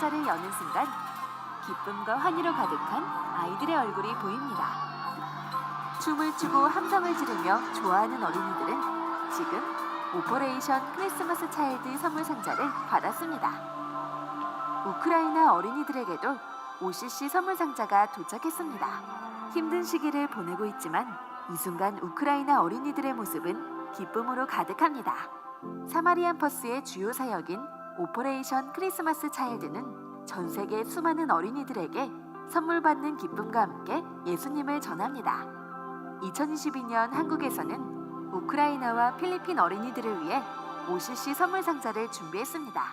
상자를 여는 순간 기쁨과 환희로 가득한 아이들의 얼굴이 보입니다. 춤을 추고 함성을 지르며 좋아하는 어린이들은 지금 오퍼레이션 크리스마스 차일드 선물 상자를 받았습니다. 우크라이나 어린이들에게도 OCC 선물 상자가 도착했습니다. 힘든 시기를 보내고 있지만 이 순간 우크라이나 어린이들의 모습은 기쁨으로 가득합니다. 사마리안 퍼스의 주요 사역인 오퍼레이션 크리스마스 차일드는 전 세계 수많은 어린이들에게 선물 받는 기쁨과 함께 예수님을 전합니다. 2022년 한국에서는 우크라이나와 필리핀 어린이들을 위해 OCC 선물 상자를 준비했습니다.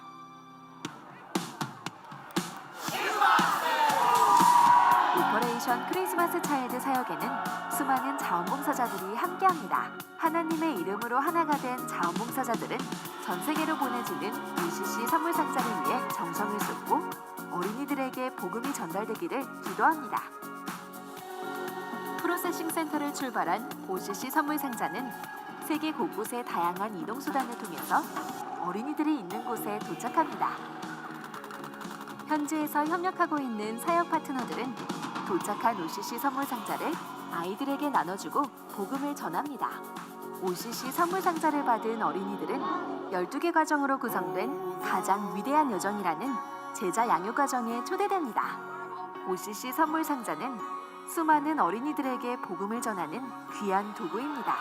오퍼레이션 크리스마스 차일드 사역에는 수많은 자원봉사자들이 함께합니다. 하나님의 이름으로 하나가 된 자원봉사자들은 전 세계로 보내지는 OCC 선물 상자를 위해 정성을 쏟고 어린이들에게 복음이 전달되기를 기도합니다. 프로세싱 센터를 출발한 OCC 선물 상자는 세계 곳곳의 다양한 이동수단을 통해서 어린이들이 있는 곳에 도착합니다. 현지에서 협력하고 있는 사역 파트너들은 도착한 OCC 선물 상자를 아이들에게 나눠주고 복음을 전합니다. OCC 선물 상자를 받은 어린이들은 12개 과정으로 구성된 가장 위대한 여정이라는 제자 양육 과정에 초대됩니다. OCC 선물 상자는 수많은 어린이들에게 복음을 전하는 귀한 도구입니다.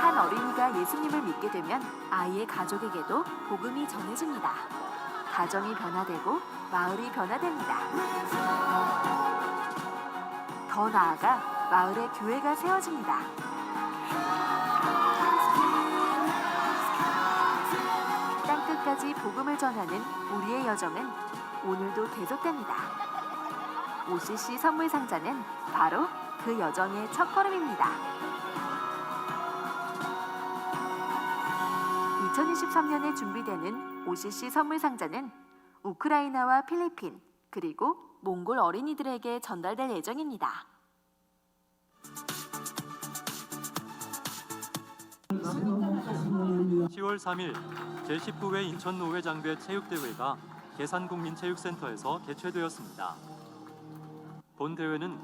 한 어린이가 예수님을 믿게 되면 아이의 가족에게도 복음이 전해집니다. 가정이 변화되고 마을이 변화됩니다. 더 나아가 마을의 교회가 세워집니다. 땅끝까지 복음을 전하는 우리의 여정은 오늘도 계속됩니다. OCC 선물 상자는 바로 그 여정의 첫걸음입니다. 2023년에 준비되는 OCC 선물 상자는 우크라이나와 필리핀 그리고 몽골 어린이들에게 전달될 예정입니다. (10월 3일) 제19회 인천노회장배 체육대회가 계산국민체육센터에서 개최되었습니다. 본 대회는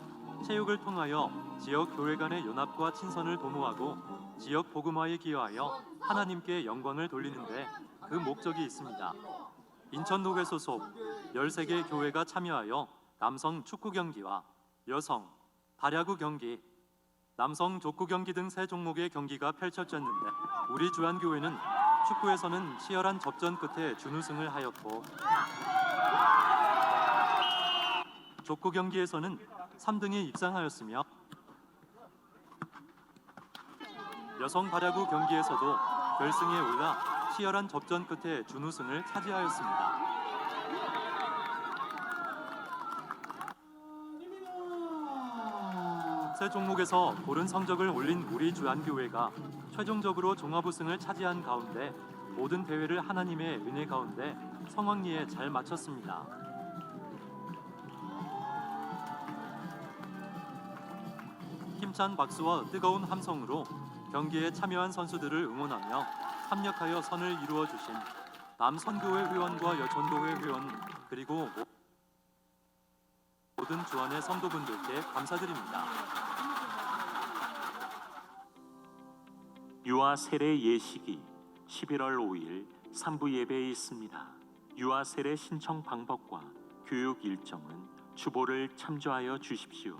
체육을 통하여 지역 교회 간의 연합과 친선을 도모하고 지역 복음화에 기여하여 하나님께 영광을 돌리는데 그 목적이 있습니다. 인천노회 소속 13개 교회가 참여하여 남성 축구 경기와 여성, 발야구 경기, 남성 족구 경기 등 세 종목의 경기가 펼쳐졌는데 우리 주안교회는 축구에서는 치열한 접전 끝에 준우승을 하였고 족구 경기에서는 3등에 입상하였으며 여성 발야구 경기에서도 결승에 올라 치열한 접전 끝에 준우승을 차지하였습니다. 세 종목에서 고른 성적을 올린 우리 주안교회가 최종적으로 종합우승을 차지한 가운데 모든 대회를 하나님의 은혜 가운데 성황리에 잘 마쳤습니다. 힘찬 박수와 뜨거운 함성으로 경기에 참여한 선수들을 응원하며 합력하여 선을 이루어 주신 남선교회 회원과 여전도회 회원 그리고 모든 주안의 성도분들께 감사드립니다. 유아 세례 예식이 11월 5일 3부 예배에 있습니다. 유아 세례 신청 방법과 교육 일정은 주보를 참조하여 주십시오.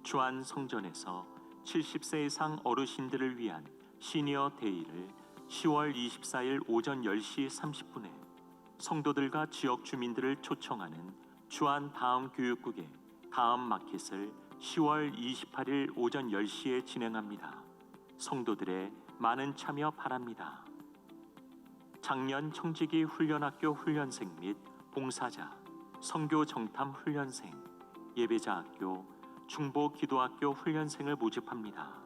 주안 성전에서 70세 이상 어르신들을 위한 시니어 데이를 10월 24일 오전 10시 30분에 성도들과 지역 주민들을 초청하는 주안 다음 교육국의 다음 마켓을 10월 28일 오전 10시에 진행합니다. 성도들의 많은 참여 바랍니다. 작년 청지기 훈련학교 훈련생 및 봉사자, 선교 정탐 훈련생, 예배자 학교, 중보 기도학교 훈련생을 모집합니다.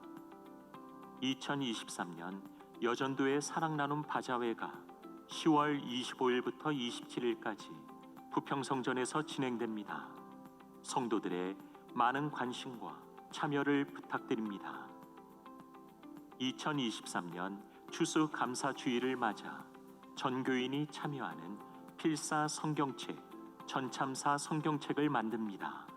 2023년 여전도의 사랑나눔 바자회가 10월 25일부터 27일까지 부평성전에서 진행됩니다. 성도들의 많은 관심과 참여를 부탁드립니다. 2023년 추수 감사 주일을 맞아 전교인이 참여하는 필사 성경책, 전참사 성경책을 만듭니다.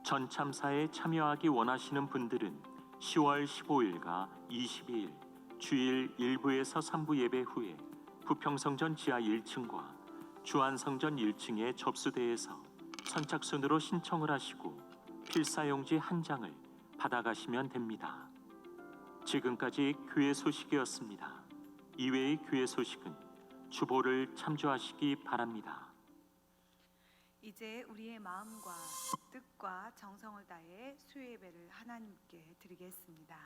전참사에 참여하기 원하시는 분들은 10월 15일과 22일 주일 1부에서 3부 예배 후에 부평성전 지하 1층과 주안성전 1층의 접수대에서 선착순으로 신청을 하시고 필사용지 한 장을 받아가시면 됩니다. 지금까지 교회 소식이었습니다. 이외의 교회 소식은 주보를 참조하시기 바랍니다. 이제 우리의 마음과 뜻과 정성을 다해 수요 예배를 하나님께 드리겠습니다.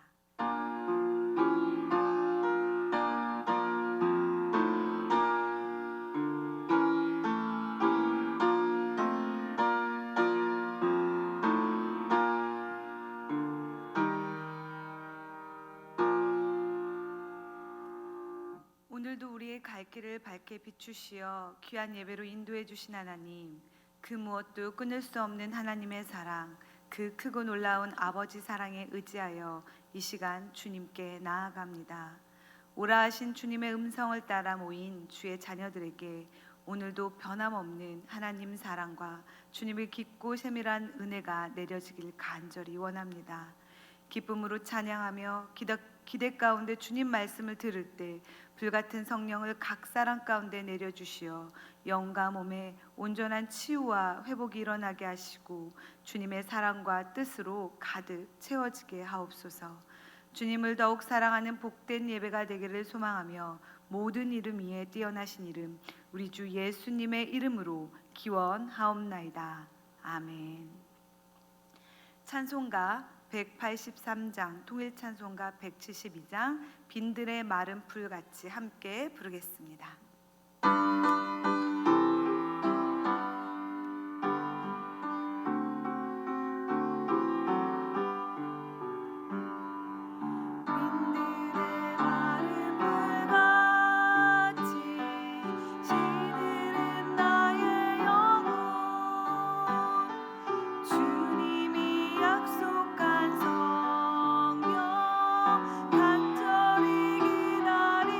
오늘도 우리의 갈 길을 밝게 비추시어 귀한 예배로 인도해 주신 하나님, 그 무엇도 끊을 수 없는 하나님의 사랑, 그 크고 놀라운 아버지 사랑에 의지하여 이 시간 주님께 나아갑니다. 오라 하신 주님의 음성을 따라 모인 주의 자녀들에게 오늘도 변함없는 하나님 사랑과 주님의 깊고 세밀한 은혜가 내려지길 간절히 원합니다. 기쁨으로 찬양하며 기대 가운데 주님 말씀을 들을 때 불같은 성령을 각 사람 가운데 내려주시어 영과 몸에 온전한 치유와 회복이 일어나게 하시고 주님의 사랑과 뜻으로 가득 채워지게 하옵소서. 주님을 더욱 사랑하는 복된 예배가 되기를 소망하며 모든 이름 위에 뛰어나신 이름 우리 주 예수님의 이름으로 기원하옵나이다. 아멘. 찬송가 183장, 통일찬송가 172장, 빈들의 마른 풀같이 함께 부르겠습니다. 간절히 기다리네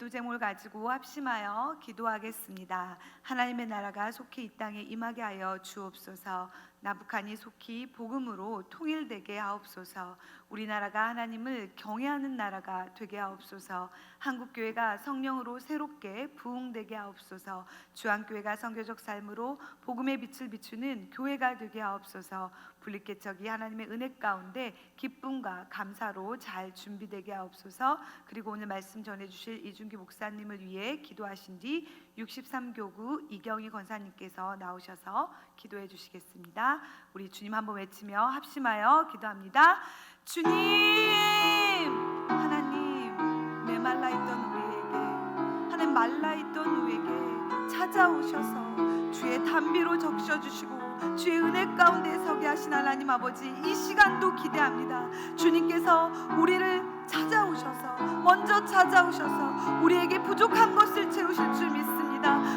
기도 제목을 가지고 합심하여 기도하겠습니다. 하나님의 나라가 속히 이 땅에 임하게 하여 주옵소서. 나북한이 속히 복음으로 통일되게 하옵소서. 우리나라가 하나님을 경외하는 나라가 되게 하옵소서. 한국교회가 성령으로 새롭게 부흥되게 하옵소서. 주한교회가 선교적 삶으로 복음의 빛을 비추는 교회가 되게 하옵소서. 분리개척이 하나님의 은혜 가운데 기쁨과 감사로 잘 준비되게 하옵소서. 그리고 오늘 말씀 전해주실 이준기 목사님을 위해 기도하신 뒤 63교구 이경희 권사님께서 나오셔서 기도해 주시겠습니다. 우리 주님 한번 외치며 합심하여 기도합니다. 주님, 하나님, 메말라 있던 우리에게, 하나님 말라 있던 우리에게 찾아오셔서 주의 담비로 적셔주시고 주의 은혜 가운데 서게 하신 하나님 아버지, 이 시간도 기대합니다. 주님께서 우리를 찾아오셔서, 먼저 찾아오셔서 우리에게 부족한 것을 채우실 줄 믿습니다.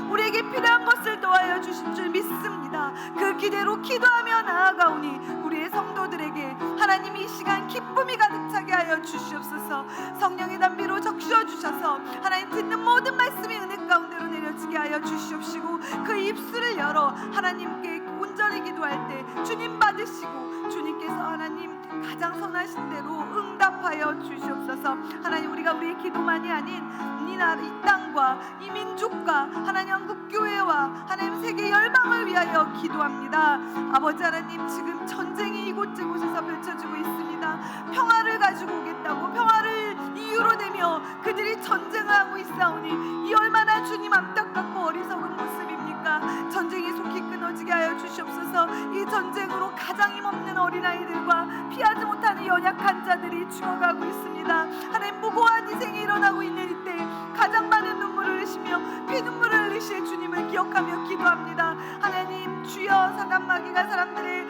우리에게 필요한 것을 더하여 주실 줄 믿습니다. 그 기대로 기도하며 나아가오니 우리의 성도들에게 하나님 이 시간 기쁨이 가득 차게 하여 주시옵소서. 성령의 담비로 적셔 주셔서 하나님 듣는 모든 말씀이 은혜 가운데로 내려지게 하여 주시옵시고, 그 입술을 열어 하나님께 온전히 기도할 때 주님 받으시고 주님께서 하나님 가장 선하신 대로 응답하여 주시옵소서. 하나님, 우리가 우리의 기도만이 아닌 이 나라, 이 땅과 이 민족과 하나님 한국교회와 하나님 세계 열방을 위하여 기도합니다. 아버지 하나님, 지금 전쟁이 이곳저곳에서 펼쳐지고 있습니다. 평화를 가지고 오겠다고 평화를 이유로 내며 그들이 전쟁을 하고 있사오니 이 얼마나 주님 안타깝고 어리석은 모습입니까? 전쟁이 속히 끊어지게 하여 주시옵소서. 이 전쟁으로 가장 힘없는 어린아이들과 피하지 못하는 연약한 자들이 죽어가고 있습니다. 하나님, 무고한 희생이 일어나고 있는 이때 가장 많은 눈물을 흘리시며 피눈물을 흘리실 주님을 기억하며 기도합니다. 하나님, 주여, 사단마귀가 사람들의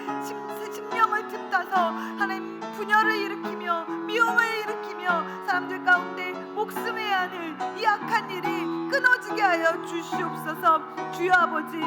심령을 틈타서 하나님 분열을 일으키며 미움을 일으키며 사람들 가운데 목숨의 안을 이 악한 일이 끊어지게 하여 주시옵소서. 주여 아버지,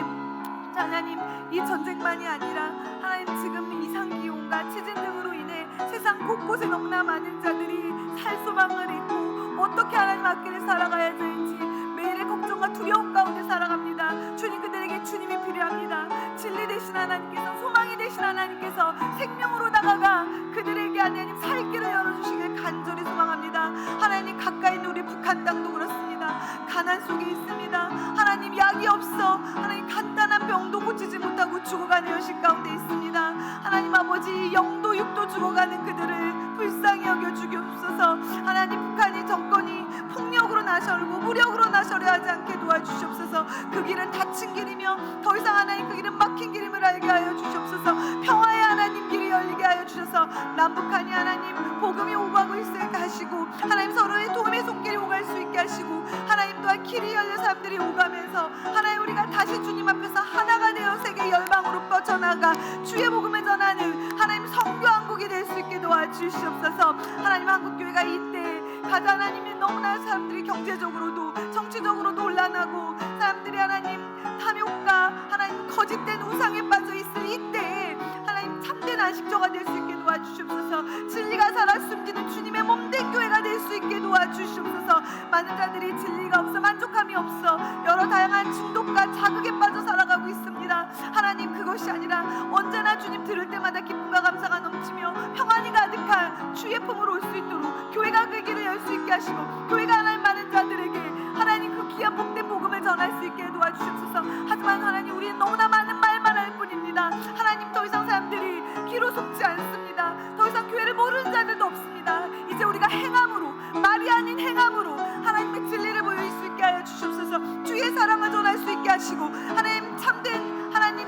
하나님, 이 전쟁만이 아니라 하나님 지금 이상기온과 지진 등으로 인해 세상 곳곳에 너무나 많은 자들이 살 소망을 잃고 어떻게 하나님 앞길을 살아가야 될지 매일의 걱정과 두려움 가운데 살아갑니다. 주님, 그들에게 주님이 필요합니다. 진리 되신 하나님께서, 소망이 되신 하나님께서 생명으로 다가가 그들에게 하나님 살 길을 열어주시길 간절히 소망합니다. 하나님, 가까이 있는 우리 북한 땅도 그렇습니다. 가난 속에 있습니다. 하나님, 약이 없어 하나님 간단한 병도 고치지 못하고 죽어가는 현실 가운데 있습니다. 하나님 아버지, 영도 육도 죽어가는 그들을 불쌍히 여겨 주옵소서. 하나님, 북한이 정권이 폭력으로 나서고 무력으로 나서려 하지 않게 도와주시옵소서. 그 길은 닫힌 길이며 더 이상 하나님 그 길은 막힌 길임을 알게 하여 주시옵소서. 평화의 하나님 길이 열리게 하여 주셔서 남북한이 하나님 복음이 오가고 있게 하시고 하나님 서로의 도움의 손길이 오갈 수 있게 하시고 하나님 또한 길이 열려 사람들이 오가면서 하나님 우리가 다시 주님 앞에서 하나가 되어 세계 열방으로 뻗쳐나가 주의 복음을 전하는 하나님 성교한국이 될 수 있게 도와주시옵소서. 하나님, 한국교회가 이때 가장 하나님이 너무나 사람들이 경제적으로도 정치적으로도 혼란하고 사람들이 하나님 탐욕과 하나님 거짓된 우상에 빠져 있을 이때에 하나님 참된 안식처가 될 수 있게 도와주시옵소서. 진리가 살아 숨기는 주님의 몸된 교회가 될 수 있게 도와주시옵소서. 많은 자들이 진리가 없어 만족함이 없어 여러 다양한 중독과 자극에 빠져 살아가고 있습니다. 하나님, 그것이 아니라 언제나 주님 들을 때마다 기쁨과 감사가 넘치며 평안이 가득한 주의 품으로 올 수 있도록 교회가 그 길을 열 수 있게 하시고 교회가 하나님 많은 자들에게 하나님 그 귀한 복된 복음을 전할 수 있게 도와주시옵소서. 하지만 하나님, 우리는 너무나 많은 말만 할 뿐입니다. 하나님, 더 이상 사람들이 귀로 속지 않습니다. 더 이상 교회를 모르는 자들도 없습니다. 이제 우리가 행함으로, 말이 아닌 행함으로 하나님의 진리를 보일 수 있게 하여 주시옵소서. 주의 사랑을 전할 수 있게 하시고 하나님 참된 하나님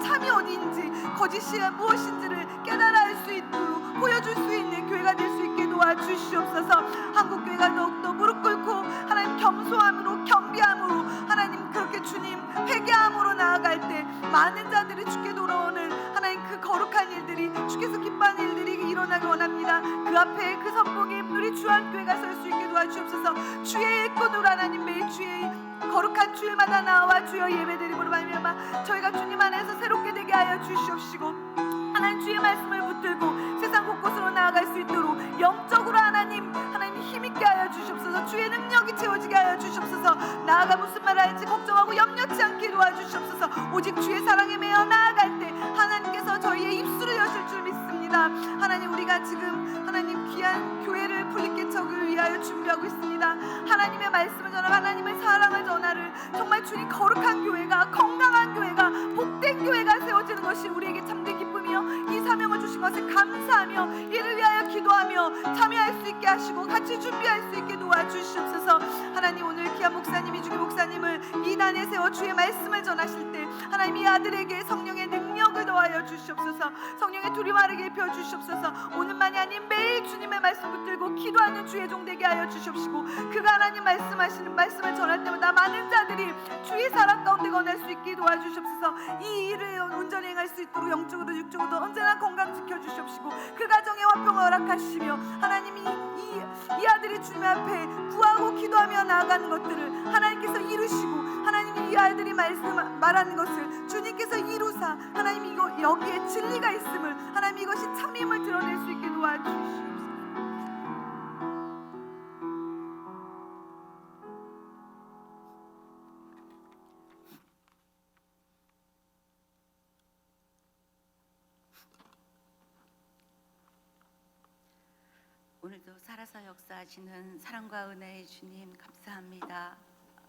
참이 어디인지 거짓이 무엇인지를 깨달아 알 수 있도록 보여줄 수 있는 교회가 될 수 있게 도와주시옵소서. 한국교회가 더욱더 무릎 꿇고 하나님 겸손함으로 겸비함으로 하나님 그렇게 주님 회개함으로 나아갈 때 많은 자들이 주께 돌아오는 하나님 그 거룩한 일들이 주께서 기뻐하는 일들이 일어나기 원합니다. 그 앞에 그 선봉에 우리 주한교회가 설 수 있게 도와주옵소서. 주의 일꾼으로 하나님 매일 주의 거룩한 주일마다 나와 주여 예배드림으로 말미암아 저희가 주님 안에서 새롭게 되게 하여 주시옵시고 하나님 주의 말씀을 붙들고 세상 곳곳으로 나아갈 수 있도록 영적으로 하나님 힘있게 하여 주시옵소서. 주의 능력이 채워지게 하여 주시옵소서. 나아가 무슨 말 할지 걱정하고 염려치 않게 도와주시옵소서. 오직 주의 사랑에 매여 나아갈 때 하나님께서 저희의 입술을 여실 줄 믿습니다. 하나님, 우리가 지금 하나님 귀한 교회를 분리개척을 위하여 준비하고 있습니다. 하나님의 말씀을 전하고 하나님의 사랑을 전하를 정말 주님 거룩한 교회가, 건강한 교회가, 복된 교회가 세워지는 것이 우리에게 참된 기쁨이요 이 사명을 주신 것에 감사하며 이를 위하여 기도하며 참여할 수 있게 하시고 같이 준비할 수 있게 도와주시옵소서. 하나님, 오늘 귀한 목사님이 주기 목사님을 이 단에 세워 주의 말씀을 전하실 때 하나님 이 아들에게 성령의 능력을 더하여 주시옵소서. 성령의 두리마를 입혀 주시옵소서. 오늘만이 아닌 매일 주님의 말씀 붙들고 기도하는 주의 종 되게 하여 주시옵시고, 그가 하나님 말씀하시는 말씀을 전할 때마다 많은 자들이 주의 사랑 가운데 건할 수 있게 도와주시옵소서. 이 일을 온전히 행할 수 있도록 영적으로 육적으로 언제나 건강 지켜주시옵시고, 그 가정에 화평을 허락하시며 하나님이 이 아들이 주님 앞에 구하고 기도하며 나아가는 것들을 하나님께서 이루시고, 하나님이 이 아들이 말하는 것을 주님께서 이루사 하나님 이거 여기에 진리가 있음을, 하나님 이것이 참임을 드러낼 수 있게 도와주시옵소서. 오늘도 살아서 역사하시는 사랑과 은혜의 주님 감사합니다.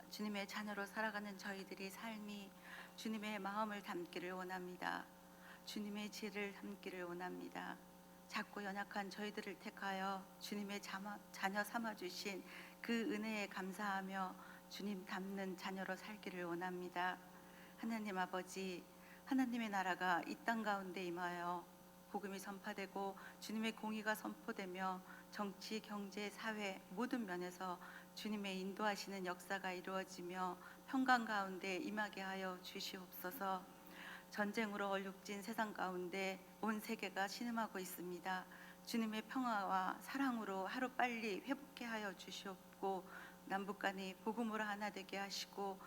주님의 자녀로 살아가는 저희들이 삶이 주님의 마음을 담기를 원합니다. 주님의 지혜를 담기를 원합니다. 작고 연약한 저희들을 택하여 주님의 자녀 삼아주신 그 은혜에 감사하며 주님 닮는 자녀로 살기를 원합니다. 하나님 아버지, 하나님의 나라가 이 땅 가운데 임하여 복음이 선포되고 주님의 공의가 선포되며 정치, 경제, 사회 모든 면에서 주님의 인도하시는 역사가 이루어지며 평강 가운데 임하게 하여 주시옵소서. 전쟁으로 얼룩진 세상 가운데 온 세계가 신음하고 있습니다. 주님의 평화와 사랑으로 하루빨리 회복케 하여 주시옵고, 남북 간이 복음으로 하나 되게 하시고,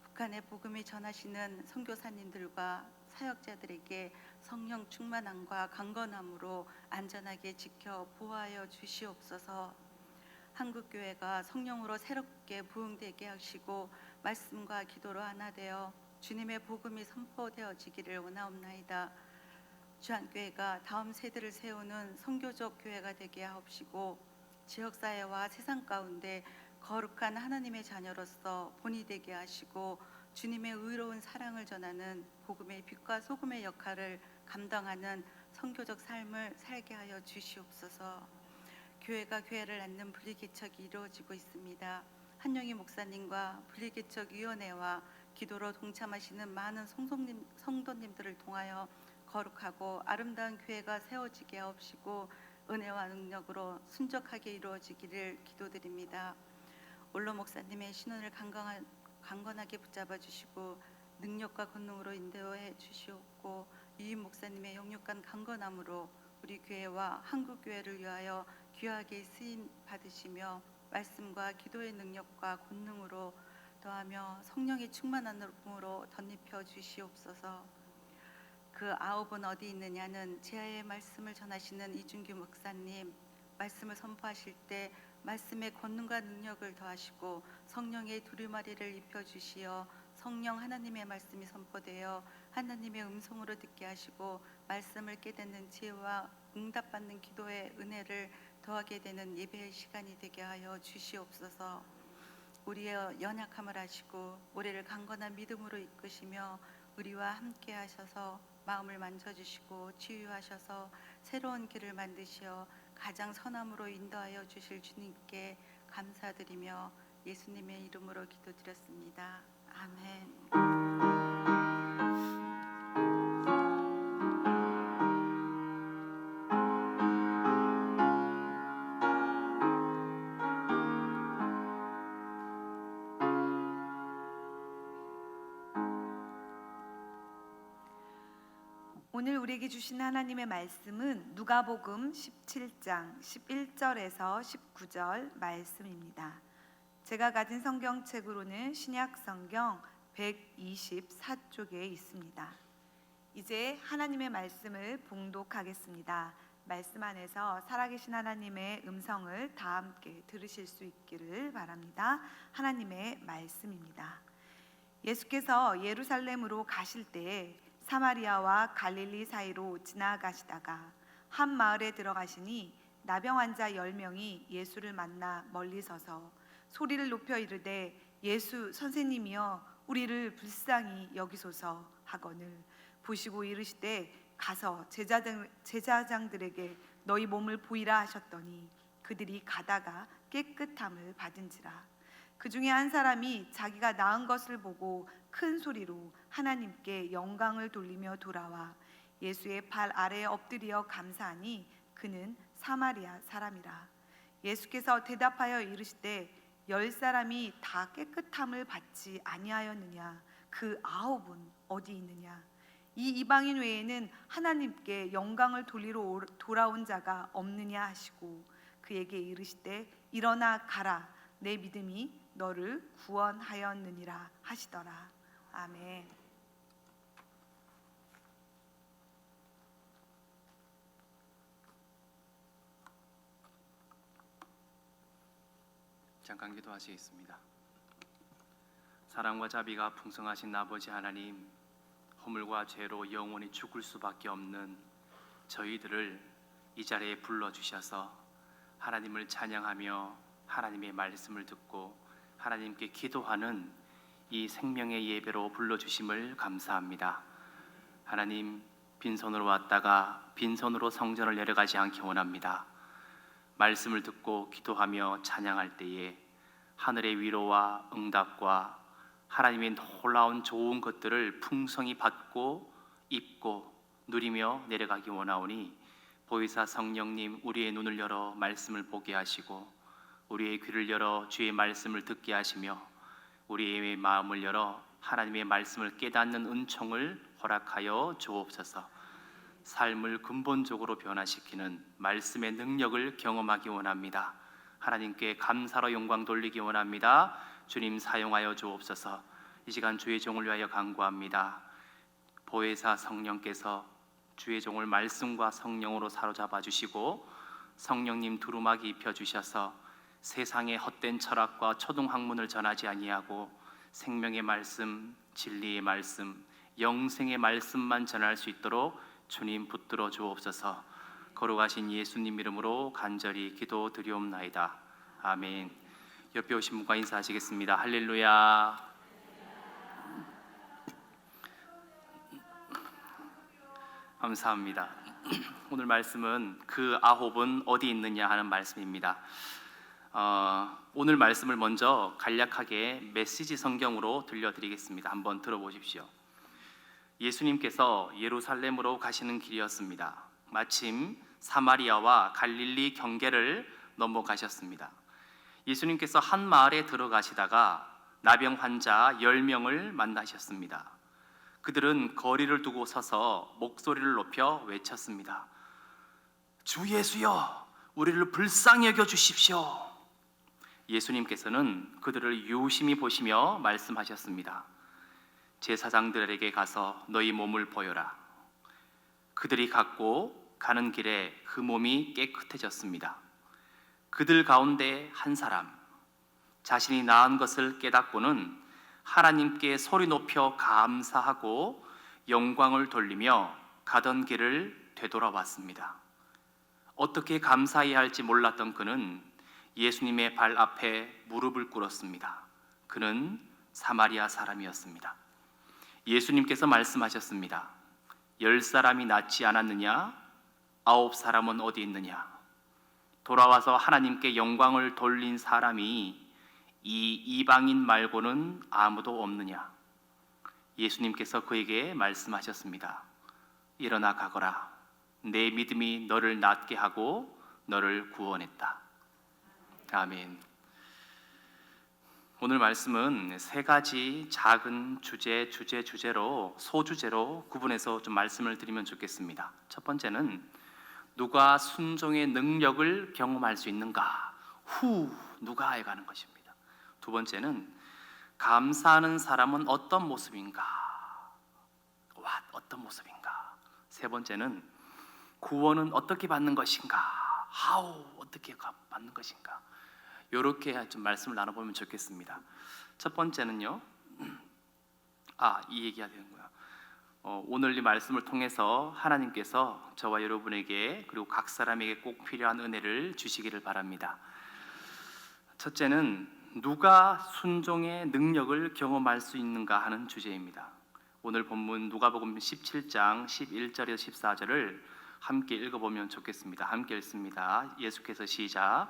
북한의 복음이 전하시는 선교사님들과 사역자들에게 성령 충만함과 강건함으로 안전하게 지켜 보호하여 주시옵소서. 한국교회가 성령으로 새롭게 부흥되게 하시고 말씀과 기도로 하나 되어 주님의 복음이 선포되어지기를 원하옵나이다. 주한교회가 다음 세대를 세우는 선교적 교회가 되게 하옵시고, 지역사회와 세상 가운데 거룩한 하나님의 자녀로서 본이 되게 하시고, 주님의 의로운 사랑을 전하는 복음의 빛과 소금의 역할을 감당하는 선교적 삶을 살게 하여 주시옵소서. 교회가 교회를 낳는 분리개척이 이루어지고 있습니다. 한영희 목사님과 분리개척위원회와 기도로 동참하시는 많은 성도님들을 통하여 거룩하고 아름다운 교회가 세워지게 하옵시고, 은혜와 능력으로 순적하게 이루어지기를 기도드립니다. 올로 목사님의 신원을 강건하게 붙잡아 주시고 능력과 권능으로 인도해 주시옵고, 유임 목사님의 영육간 강건함으로 우리 교회와 한국 교회를 위하여 귀하게 쓰임 받으시며 말씀과 기도의 능력과 권능으로 더하며 성령의 충만함으로 덧입혀 주시옵소서. 그 아홉은 어디 있느냐는 제아의 말씀을 전하시는 이준규 목사님, 말씀을 선포하실 때 말씀의 권능과 능력을 더하시고 성령의 두루마리를 입혀주시어 성령 하나님의 말씀이 선포되어 하나님의 음성으로 듣게 하시고 말씀을 깨닫는 지혜와 응답받는 기도의 은혜를 더하게 되는 예배의 시간이 되게 하여 주시옵소서. 우리의 연약함을 아시고 우리를 강건한 믿음으로 이끄시며 우리와 함께 하셔서 마음을 만져주시고 치유하셔서 새로운 길을 만드시어 가장 선함으로 인도하여 주실 주님께 감사드리며 예수님의 이름으로 기도드렸습니다. 아멘. 오늘 우리에게 주신 하나님의 말씀은 누가복음 17장 11절에서 19절 말씀입니다. 제가 가진 성경책으로는 신약 성경 124쪽에 있습니다. 이제 하나님의 말씀을 봉독하겠습니다. 말씀 안에서 살아계신 하나님의 음성을 다 함께 들으실 수 있기를 바랍니다. 하나님의 말씀입니다. 예수께서 예루살렘으로 가실 때에 사마리아와 갈릴리 사이로 지나가시다가 한 마을에 들어가시니 나병 환자 10명이 예수를 만나 멀리 서서 소리를 높여 이르되 예수 선생님이여 우리를 불쌍히 여기소서 하거늘 보시고 이르시되 가서 제사장들에게 너희 몸을 보이라 하셨더니 그들이 가다가 깨끗함을 받은지라. 그 중에 한 사람이 자기가 나은 것을 보고 큰 소리로 하나님께 영광을 돌리며 돌아와 예수의 발 아래에 엎드려 감사하니 그는 사마리아 사람이라. 예수께서 대답하여 이르시되 10사람이 다 깨끗함을 받지 아니하였느냐? 그 9은 어디 있느냐? 이 이방인 외에는 하나님께 영광을 돌리러 돌아온 자가 없느냐 하시고 그에게 이르시되 일어나 가라 내 믿음이 너를 구원하였느니라 하시더라. 아멘. 잠깐 기도하시겠습니다. 사랑과 자비가 풍성하신 아버지 하나님, 허물과 죄로 영원히 죽을 수밖에 없는 저희들을 이 자리에 불러주셔서 하나님을 찬양하며 하나님의 말씀을 듣고 하나님께 기도하는 이 생명의 예배로 불러주심을 감사합니다. 하나님, 빈손으로 왔다가 빈손으로 성전을 내려가지 않게 원합니다. 말씀을 듣고 기도하며 찬양할 때에 하늘의 위로와 응답과 하나님의 놀라운 좋은 것들을 풍성히 받고 입고 누리며 내려가기 원하오니 보혜사 성령님 우리의 눈을 열어 말씀을 보게 하시고 우리의 귀를 열어 주의 말씀을 듣게 하시며 우리의 마음을 열어 하나님의 말씀을 깨닫는 은총을 허락하여 주옵소서. 삶을 근본적으로 변화시키는 말씀의 능력을 경험하기 원합니다. 하나님께 감사로 영광 돌리기 원합니다. 주님 사용하여 주옵소서. 이 시간 주의 종을 위하여 간구합니다. 보혜사 성령께서 주의 종을 말씀과 성령으로 사로잡아 주시고 성령님 두루마기 입혀 주셔서 세상의 헛된 철학과 초등학문을 전하지 아니하고 생명의 말씀, 진리의 말씀, 영생의 말씀만 전할 수 있도록 주님 붙들어 주옵소서. 거룩하신 예수님 이름으로 간절히 기도드리옵나이다. 아멘. 옆에 오신 분과 인사하시겠습니다. 할렐루야. 감사합니다. 오늘 말씀은 그 아홉은 어디 있느냐 하는 말씀입니다. 오늘 말씀을 먼저 간략하게 메시지 성경으로 들려드리겠습니다. 한번 들어보십시오. 예수님께서 예루살렘으로 가시는 길이었습니다. 마침 사마리아와 갈릴리 경계를 넘어가셨습니다. 예수님께서 한 마을에 들어가시다가 나병 환자 10명을 만나셨습니다. 그들은 거리를 두고 서서 목소리를 높여 외쳤습니다. 주 예수여, 우리를 불쌍히 여겨 주십시오. 예수님께서는 그들을 유심히 보시며 말씀하셨습니다. 제사장들에게 가서 너희 몸을 보여라. 그들이 갖고 가는 길에 그 몸이 깨끗해졌습니다. 그들 가운데 한 사람, 자신이 나은 것을 깨닫고는 하나님께 소리 높여 감사하고 영광을 돌리며 가던 길을 되돌아왔습니다. 어떻게 감사해야 할지 몰랐던 그는 예수님의 발 앞에 무릎을 꿇었습니다. 그는 사마리아 사람이었습니다. 예수님께서 말씀하셨습니다. 10사람이 낫지 않았느냐? 9사람은 어디 있느냐? 돌아와서 하나님께 영광을 돌린 사람이 이 이방인 말고는 아무도 없느냐? 예수님께서 그에게 말씀하셨습니다. 일어나 가거라. 내 믿음이 너를 낫게 하고 너를 구원했다. 아멘. 오늘 말씀은 세 가지 작은 주제로 소주제로 구분해서 좀 말씀을 드리면 좋겠습니다. 첫 번째는 누가 순종의 능력을 경험할 수 있는가? 누가 해가는 것입니다. 두 번째는 감사하는 사람은 어떤 모습인가? 어떤 모습인가? 세 번째는 구원은 어떻게 받는 것인가? 어떻게 받는 것인가? 이렇게 좀 말씀을 나눠보면 좋겠습니다. 첫 번째는요. 이 얘기가 되는구나. 오늘 이 말씀을 통해서 하나님께서 저와 여러분에게 그리고 각 사람에게 꼭 필요한 은혜를 주시기를 바랍니다. 첫째는 누가 순종의 능력을 경험할 수 있는가 하는 주제입니다. 오늘 본문 누가복음 17장 11절에서 14절을 함께 읽어보면 좋겠습니다. 함께 읽습니다. 예수께서 시작.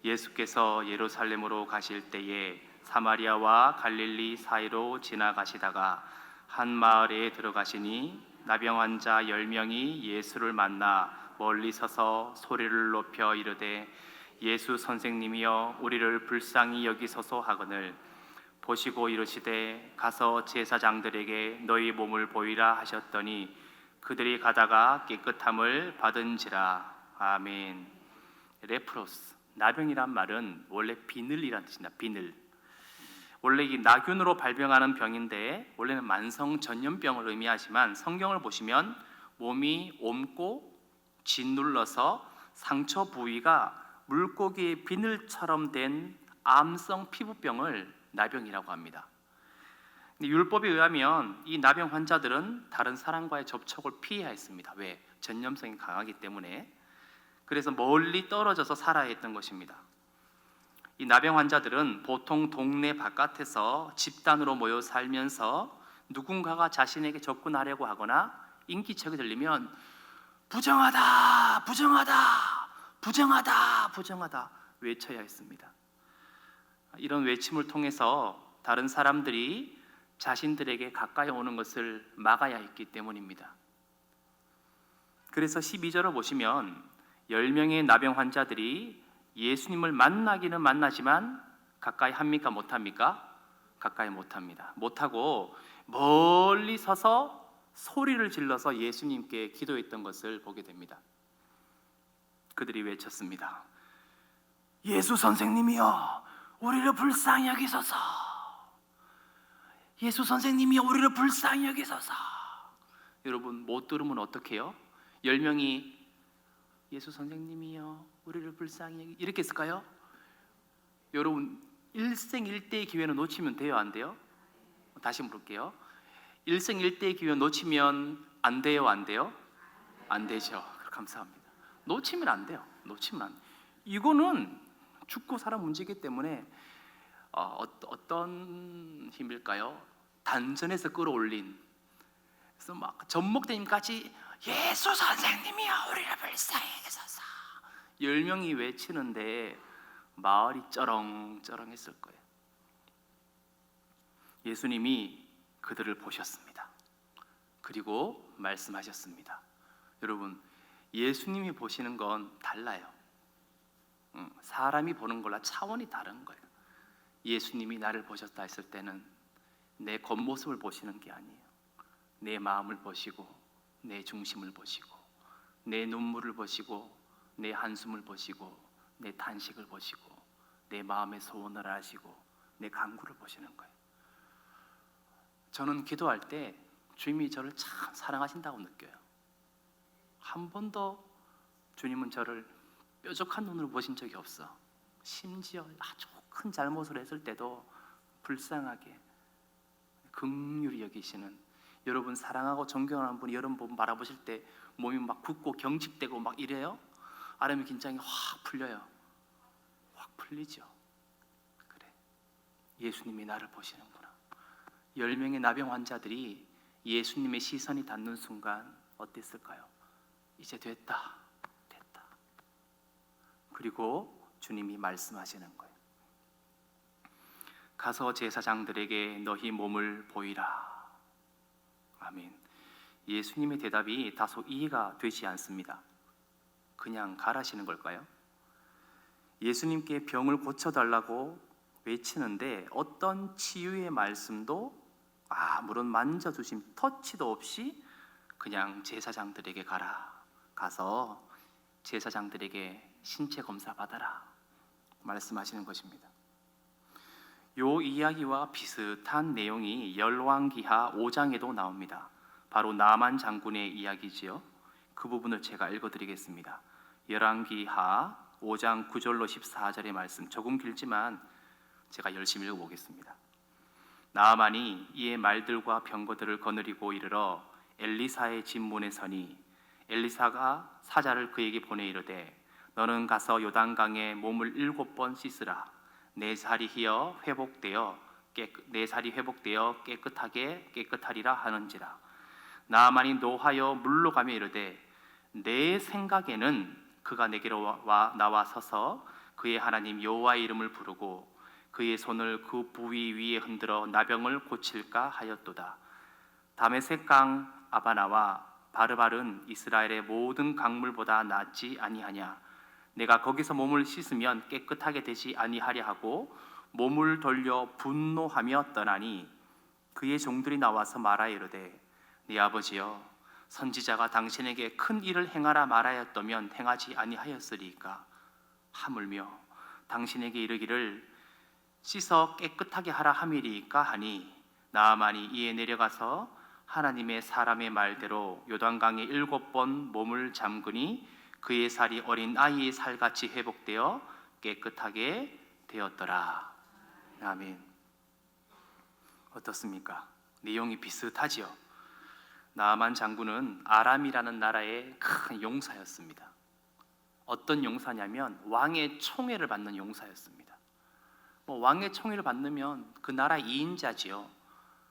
예수께서 예루살렘으로 가실 때에 사마리아와 갈릴리 사이로 지나가시다가 한 마을에 들어가시니 나병 환자 10명이 예수를 만나 멀리 서서 소리를 높여 이르되 예수 선생님이여 우리를 불쌍히 여기소서 하거늘 보시고 이르시되 가서 제사장들에게 너희 몸을 보이라 하셨더니 그들이 가다가 깨끗함을 받은지라. 아멘. 레프로스, 나병이란 말은 원래 비늘이란 뜻입니다. 비늘. 원래 이 나균으로 발병하는 병인데 원래는 만성 전염병을 의미하지만 성경을 보시면 몸이 옮고 짓눌러서 상처 부위가 물고기의 비늘처럼 된 암성 피부병을 나병이라고 합니다. 근데 율법에 의하면 이 나병 환자들은 다른 사람과의 접촉을 피해야 했습니다. 왜? 전염성이 강하기 때문에. 그래서 멀리 떨어져서 살아야 했던 것입니다. 이 나병 환자들은 보통 동네 바깥에서 집단으로 모여 살면서 누군가가 자신에게 접근하려고 하거나 인기척이 들리면 부정하다, 부정하다, 부정하다, 부정하다 외쳐야 했습니다. 이런 외침을 통해서 다른 사람들이 자신들에게 가까이 오는 것을 막아야 했기 때문입니다. 그래서 12절을 보시면 10명의 나병 환자들이 예수님을 만나기는 만나지만 가까이 합니까? 못합니까? 가까이 못합니다. 못하고 멀리 서서 소리를 질러서 예수님께 기도했던 것을 보게 됩니다. 그들이 외쳤습니다. 예수 선생님이여 우리를 불쌍히 여기소서. 예수 선생님이여 우리를 불쌍히 여기소서. 여러분 못 들으면 어떡해요? 10명이 예수 선생님이여 우리를 불쌍히 여기 이렇게 했을까요? 여러분 일생일대의 기회는 놓치면 돼요, 안 돼요? 다시 물을게요. 일생일대의 기회 놓치면 안 돼요, 안 돼요? 안 되죠. 감사합니다. 놓치면 안 돼요. 놓치면 안 돼요. 이거는 죽고 사는 문제이기 때문에 어떤 힘일까요? 단전에서 끌어올린 그래서 막 전목대님까지 예수 선생님이여 우리를 불쌍히 여기소서 10명이 외치는데 마을이 쩌렁쩌렁했을 거예요. 예수님이 그들을 보셨습니다. 그리고 말씀하셨습니다. 여러분 예수님이 보시는 건 달라요. 사람이 보는 거랑 차원이 다른 거예요. 예수님이 나를 보셨다 했을 때는 내 겉모습을 보시는 게 아니에요. 내 마음을 보시고 내 중심을 보시고 내 눈물을 보시고 내 한숨을 보시고 내 탄식을 보시고 내 마음의 소원을 아시고 내 간구를 보시는 거예요. 저는 기도할 때 주님이 저를 참 사랑하신다고 느껴요. 한 번도 주님은 저를 뾰족한 눈으로 보신 적이 없어. 심지어 아주 큰 잘못을 했을 때도 불쌍하게 긍휼히 여기시는 여러분 사랑하고 존경하는 분이 여러분 바라보실 때 몸이 막 붓고 경직되고 막 이래요? 아니면 긴장이 확 풀려요? 확 풀리죠. 그래, 예수님이 나를 보시는구나. 10명의 나병 환자들이 예수님의 시선이 닿는 순간 어땠을까요? 이제 됐다. 그리고 주님이 말씀하시는 거예요. 가서 제사장들에게 너희 몸을 보이라. 아멘. 예수님의 대답이 다소 이해가 되지 않습니다. 그냥 가라시는 걸까요? 예수님께 병을 고쳐달라고 외치는데 어떤 치유의 말씀도 아무런 만져주심, 터치도 없이 그냥 제사장들에게 가라. 가서 제사장들에게 신체 검사 받아라 말씀하시는 것입니다. 요 이야기와 비슷한 내용이 열왕기하 5장에도 나옵니다. 바로 나만 장군의 이야기지요. 그 부분을 제가 읽어드리겠습니다. 열왕기하 5장 9절로 14절의 말씀, 조금 길지만 제가 열심히 읽어보겠습니다. 나아만이 이에 말들과 병거들을 거느리고 이르러 엘리사의 집 문에 서니 엘리사가 사자를 그에게 보내 이르되 너는 가서 요단강에 몸을 7번 씻으라. 내 살이 회복되어 깨끗하리라 하는지라. 나아만이 노하여 물러가며 이르되 내 생각에는 그가 내게로 나와 서서 그의 하나님 여호와의 이름을 부르고 그의 손을 그 부위 위에 흔들어 나병을 고칠까 하였도다. 다메섹 강 아바나와 바르발은 이스라엘의 모든 강물보다 낫지 아니하냐. 내가 거기서 몸을 씻으면 깨끗하게 되지 아니하려 하고 몸을 돌려 분노하며 떠나니 그의 종들이 나와서 말하여 이르되 네 아버지여 선지자가 당신에게 큰 일을 행하라 말하였다면 행하지 아니하였으리까. 하물며 당신에게 이르기를 씻어 깨끗하게 하라 함이리까 하니 나아만이 이에 내려가서 하나님의 사람의 말대로 요단강에 7번 몸을 잠그니 그의 살이 어린 아이의 살같이 회복되어 깨끗하게 되었더라. 아멘. 어떻습니까? 내용이 비슷하지요. 나아만 장군은 아람이라는 나라의 큰 용사였습니다. 어떤 용사냐면 왕의 총애를 받는 용사였습니다. 왕의 총애를 받으면 그 나라 2인자지요.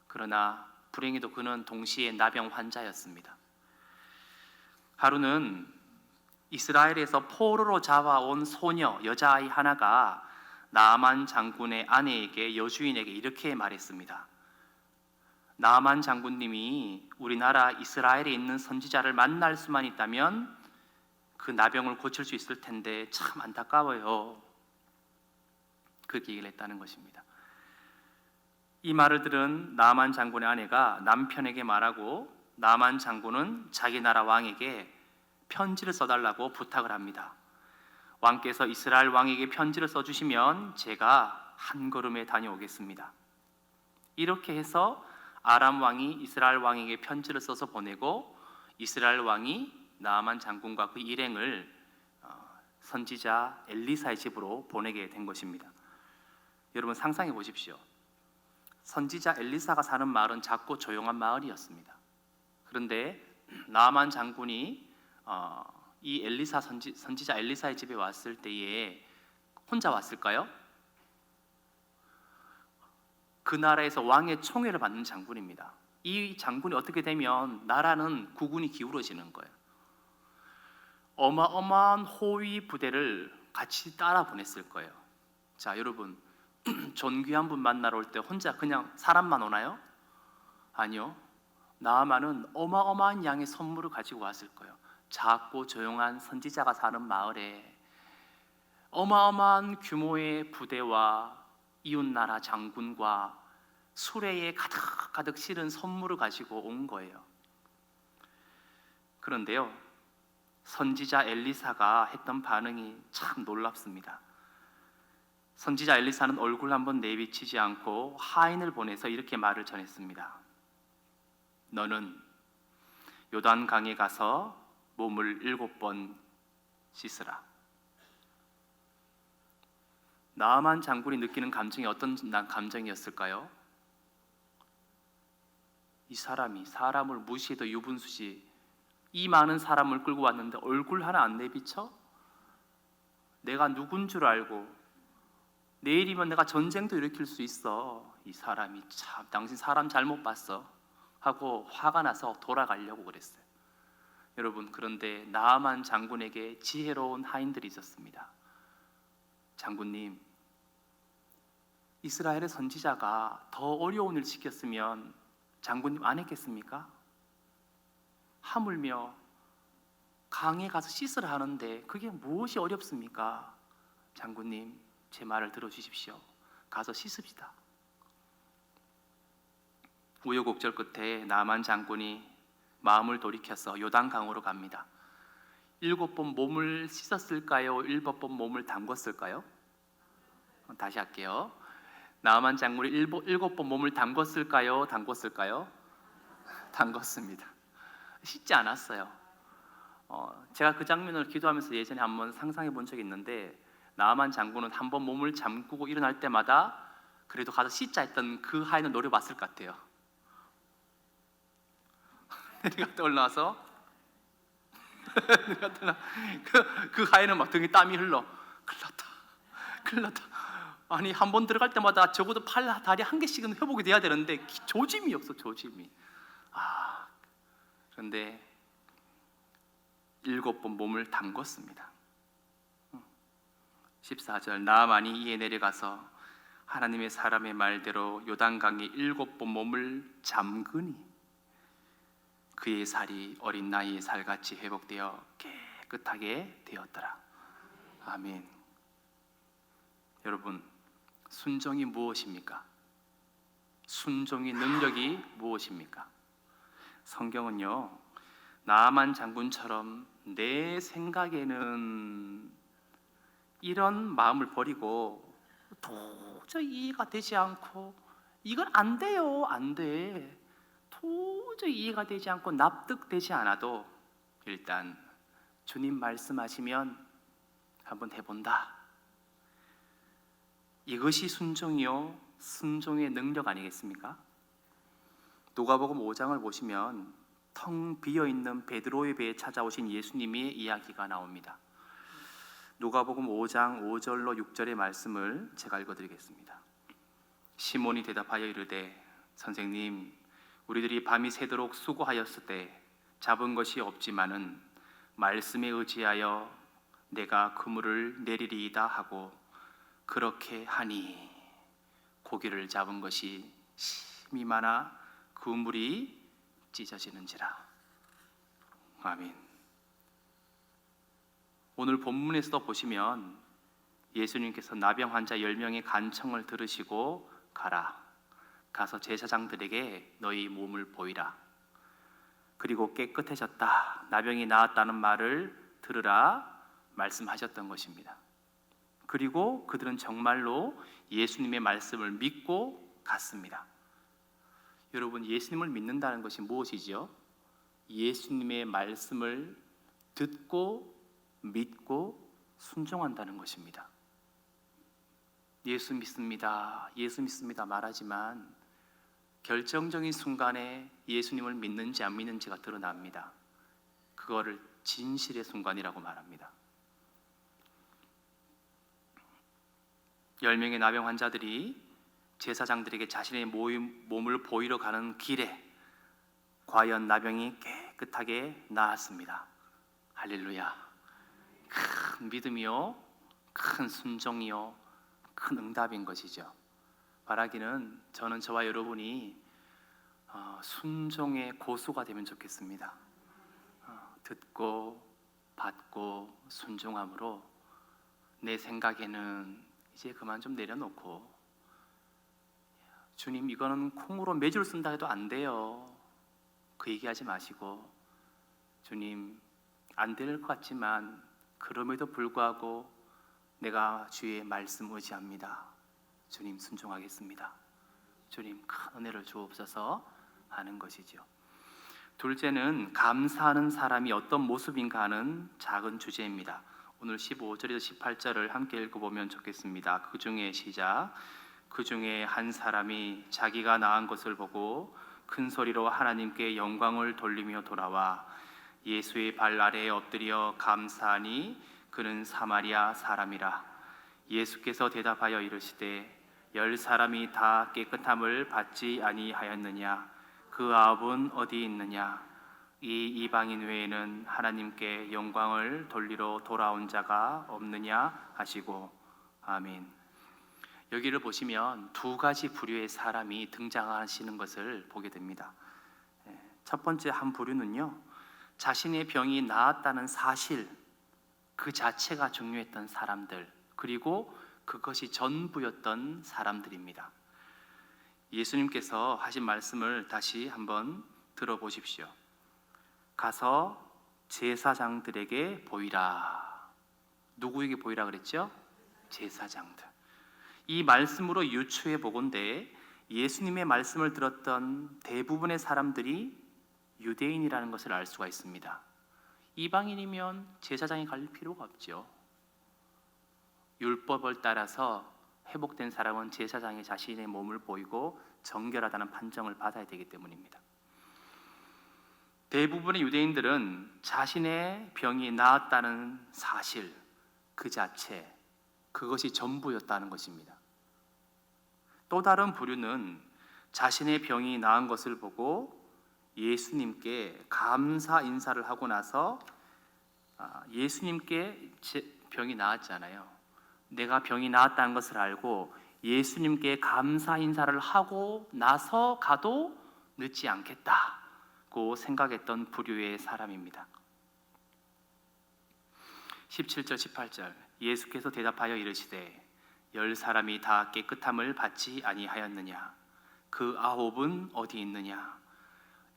그러나 불행히도 그는 동시에 나병 환자였습니다. 하루는 이스라엘에서 포로로 잡아온 소녀 여자아이 하나가 나아만 장군의 아내에게 여주인에게 이렇게 말했습니다. 나아만 장군님이 우리나라 이스라엘에 있는 선지자를 만날 수만 있다면 그 나병을 고칠 수 있을 텐데 참 안타까워요. 그렇게 얘기를 했다는 것입니다. 이 말을 들은 나아만 장군의 아내가 남편에게 말하고 나아만 장군은 자기 나라 왕에게 편지를 써달라고 부탁을 합니다. 왕께서 이스라엘 왕에게 편지를 써주시면 제가 한 걸음에 다녀오겠습니다. 이렇게 해서 아람 왕이 이스라엘 왕에게 편지를 써서 보내고 이스라엘 왕이 나아만 장군과 그 일행을 선지자 엘리사의 집으로 보내게 된 것입니다. 여러분 상상해 보십시오. 선지자 엘리사가 사는 마을은 작고 조용한 마을이었습니다. 그런데 나아만 장군이 이 선지자 엘리사의 집에 왔을 때에 혼자 왔을까요? 그 나라에서 왕의 총애를 받는 장군입니다. 이 장군이 어떻게 되면 나라는 국운이 기울어지는 거예요. 어마어마한 호위 부대를 같이 따라 보냈을 거예요. 자, 여러분 존귀한 분 만나러 올 때 혼자 그냥 사람만 오나요? 아니요. 나아만은 어마어마한 양의 선물을 가지고 왔을 거예요. 작고 조용한 선지자가 사는 마을에 어마어마한 규모의 부대와 이웃나라 장군과 수레에 가득 실은 선물을 가지고 온 거예요. 그런데요, 선지자 엘리사가 했던 반응이 참 놀랍습니다. 선지자 엘리사는 얼굴 한번 내비치지 않고 하인을 보내서 이렇게 말을 전했습니다. 너는 요단강에 가서 몸을 7번 씻으라. 나아만 장군이 느끼는 감정이 어떤 감정이었을까요? 이 사람이 사람을 무시해도 유분수지 이 많은 사람을 끌고 왔는데 얼굴 하나 안 내비쳐? 내가 누군 줄 알고 내일이면 내가 전쟁도 일으킬 수 있어. 이 사람이 참 당신 사람 잘못 봤어 하고 화가 나서 돌아가려고 그랬어요. 여러분 그런데 나아만 장군에게 지혜로운 하인들이 있었습니다. 장군님, 이스라엘의 선지자가 더 어려운 일을 시켰으면 장군님 안 했겠습니까? 하물며 강에 가서 씻으라 하는데 그게 무엇이 어렵습니까? 장군님, 제 말을 들어주십시오. 가서 씻읍시다. 우여곡절 끝에 나아만 장군이 마음을 돌이켜서 요단강으로 갑니다. 7번 몸을 씻었을까요? 7번 몸을 담궜을까요? 다시 할게요. 나아만 장군이 7번 몸을 담궜을까요? 담궜습니다. 씻지 않았어요. 제가 그 장면을 기도하면서 예전에 한번 상상해 본 적이 있는데 나아만 장군은 한번 몸을 잠그고 일어날 때마다 그래도 가서 씻자 했던 그 하인을 노려봤을 것 같아요. 내려갔다 올라와서 그 하인은 막 등에 땀이 흘러. 큰일 났다. 아니 한 번 들어갈 때마다 적어도 팔, 다리 한 개씩은 회복이 돼야 되는데 조짐이 없어, 조짐이. 그런데 7번 몸을 담궜습니다. 14절 나아만이 이에 내려가서 하나님의 사람의 말대로 요단강에 7번 몸을 잠그니 그의 살이 어린 나이의 살같이 회복되어 깨끗하게 되었더라. 아멘. 여러분, 순종이 무엇입니까? 순종의 능력이 무엇입니까? 성경은요, 나아만 장군처럼 내 생각에는 이런 마음을 버리고 도저히 이해가 되지 않고 이건 안 돼요, 안 돼. 도저히 이해가 되지 않고 납득되지 않아도 일단 주님 말씀하시면 한번 해본다. 이것이 순종이요, 순종의 능력 아니겠습니까? 누가복음 5장을 보시면 텅 비어있는 베드로의 배에 찾아오신 예수님의 이야기가 나옵니다. 누가복음 5장 5절로 6절의 말씀을 제가 읽어드리겠습니다. 시몬이 대답하여 이르되 선생님, 우리들이 밤이 새도록 수고하였을 때 잡은 것이 없지만은 말씀에 의지하여 내가 그물을 내리리이다 하고 그렇게 하니 고기를 잡은 것이 심히 많아 그물이 찢어지는지라. 아멘. 오늘 본문에서도 보시면 예수님께서 나병 환자 10명의 간청을 들으시고 가서 제사장들에게 너희 몸을 보이라. 그리고 깨끗해졌다, 나병이 나았다는 말을 들으라 말씀하셨던 것입니다. 그리고 그들은 정말로 예수님의 말씀을 믿고 갔습니다. 여러분, 예수님을 믿는다는 것이 무엇이지요? 예수님의 말씀을 듣고 믿고 순종한다는 것입니다. 예수 믿습니다, 예수 믿습니다 말하지만 결정적인 순간에 예수님을 믿는지 안 믿는지가 드러납니다. 그거를 진실의 순간이라고 말합니다. 10명의 나병 환자들이 제사장들에게 자신의 몸을 보이러 가는 길에 과연 나병이 깨끗하게 나았습니다. 할렐루야. 큰 믿음이요, 큰 순종이요, 큰 응답인 것이죠. 바라기는 저는 저와 여러분이 순종의 고수가 되면 좋겠습니다. 듣고 받고 순종함으로 내 생각에는 이제 그만 좀 내려놓고 주님 이거는 콩으로 매주를 쓴다 해도 안 돼요, 그 얘기하지 마시고 주님 안 될 것 같지만 그럼에도 불구하고 내가 주의 말씀 의지합니다, 주님 순종하겠습니다, 주님 큰 은혜를 주옵소서 하는 것이죠. 둘째는 감사하는 사람이 어떤 모습인가 하는 작은 주제입니다. 오늘 15절에서 18절을 함께 읽어보면 좋겠습니다. 그 중에 시작. 그 중에 한 사람이 자기가 나은 것을 보고 큰 소리로 하나님께 영광을 돌리며 돌아와 예수의 발 아래에 엎드려 감사하니 그는 사마리아 사람이라. 예수께서 대답하여 이르시되 10사람이 다 깨끗함을 받지 아니하였느냐? 그 아홉은 어디 있느냐? 이 이방인 외에는 하나님께 영광을 돌리러 돌아온 자가 없느냐 하시고. 아멘. 여기를 보시면 두 가지 부류의 사람이 등장하시는 것을 보게 됩니다. 첫 번째 한 부류는요, 자신의 병이 나았다는 사실 그 자체가 중요했던 사람들, 그리고 그것이 전부였던 사람들입니다. 예수님께서 하신 말씀을 다시 한번 들어보십시오. 가서 제사장들에게 보이라. 누구에게 보이라 그랬죠? 제사장들. 이 말씀으로 유추해 보건대 예수님의 말씀을 들었던 대부분의 사람들이 유대인이라는 것을 알 수가 있습니다. 이방인이면 제사장에 갈 필요가 없죠. 율법을 따라서 회복된 사람은 제사장에 자신의 몸을 보이고 정결하다는 판정을 받아야 되기 때문입니다. 대부분의 유대인들은 자신의 병이 나았다는 사실 그 자체, 그것이 전부였다는 것입니다. 또 다른 부류는 자신의 병이 나은 것을 보고 예수님께 감사 인사를 하고 나서 예수님께 병이 나았잖아요. 내가 병이 나았다는 것을 알고 예수님께 감사 인사를 하고 나서 가도 늦지 않겠다고 생각했던 부류의 사람입니다. 17절 18절 예수께서 대답하여 이르시되 10사람이 다 깨끗함을 받지 아니하였느냐? 그 9은 어디 있느냐?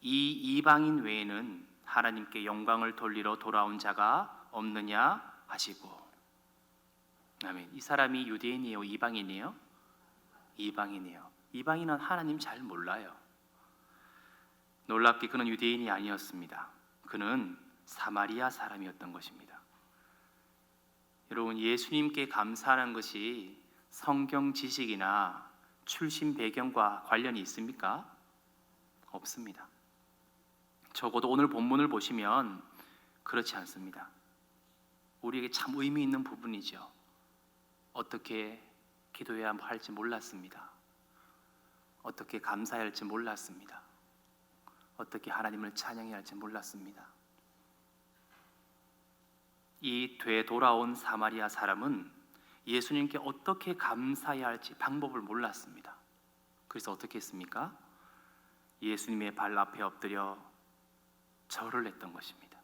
이 이방인 외에는 하나님께 영광을 돌리러 돌아온 자가 없느냐 하시고. 아멘. 이 사람이 유대인이에요? 이방인이에요? 이방인이에요. 이방인은 하나님 잘 몰라요. 놀랍게 그는 유대인이 아니었습니다. 그는 사마리아 사람이었던 것입니다. 여러분, 예수님께 감사하는 것이 성경 지식이나 출신 배경과 관련이 있습니까? 없습니다. 적어도 오늘 본문을 보시면 그렇지 않습니다. 우리에게 참 의미 있는 부분이죠. 어떻게 기도해야 할지 몰랐습니다. 어떻게 감사해야 할지 몰랐습니다. 어떻게 하나님을 찬양해야 할지 몰랐습니다. 이 되돌아온 사마리아 사람은 예수님께 어떻게 감사해야 할지 방법을 몰랐습니다. 그래서 어떻게 했습니까? 예수님의 발 앞에 엎드려 절을 했던 것입니다.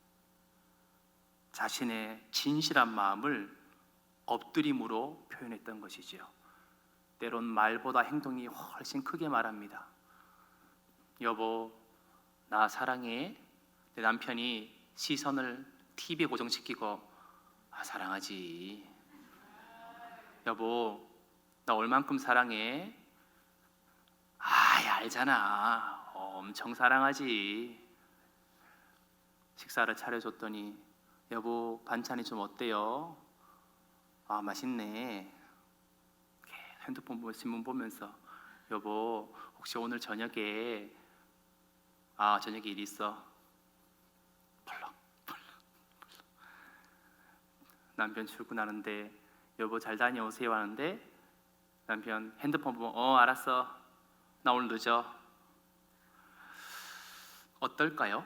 자신의 진실한 마음을 엎드림으로 표현했던 것이지요. 때론 말보다 행동이 훨씬 크게 말합니다. 여보, 나 사랑해. 내 남편이 시선을 TV에 고정시키고 사랑하지. 여보, 나 얼만큼 사랑해? 알잖아. 엄청 사랑하지. 식사를 차려줬더니 여보, 반찬이 좀 어때요? 맛있네. 핸드폰 보고 신문 보면서 여보, 혹시 오늘 저녁에 저녁에 일 있어? 펄럭. 남편 출근하는데 여보 잘 다녀오세요 하는데 남편 핸드폰 보면 알았어. 나 오늘 늦어. 어떨까요?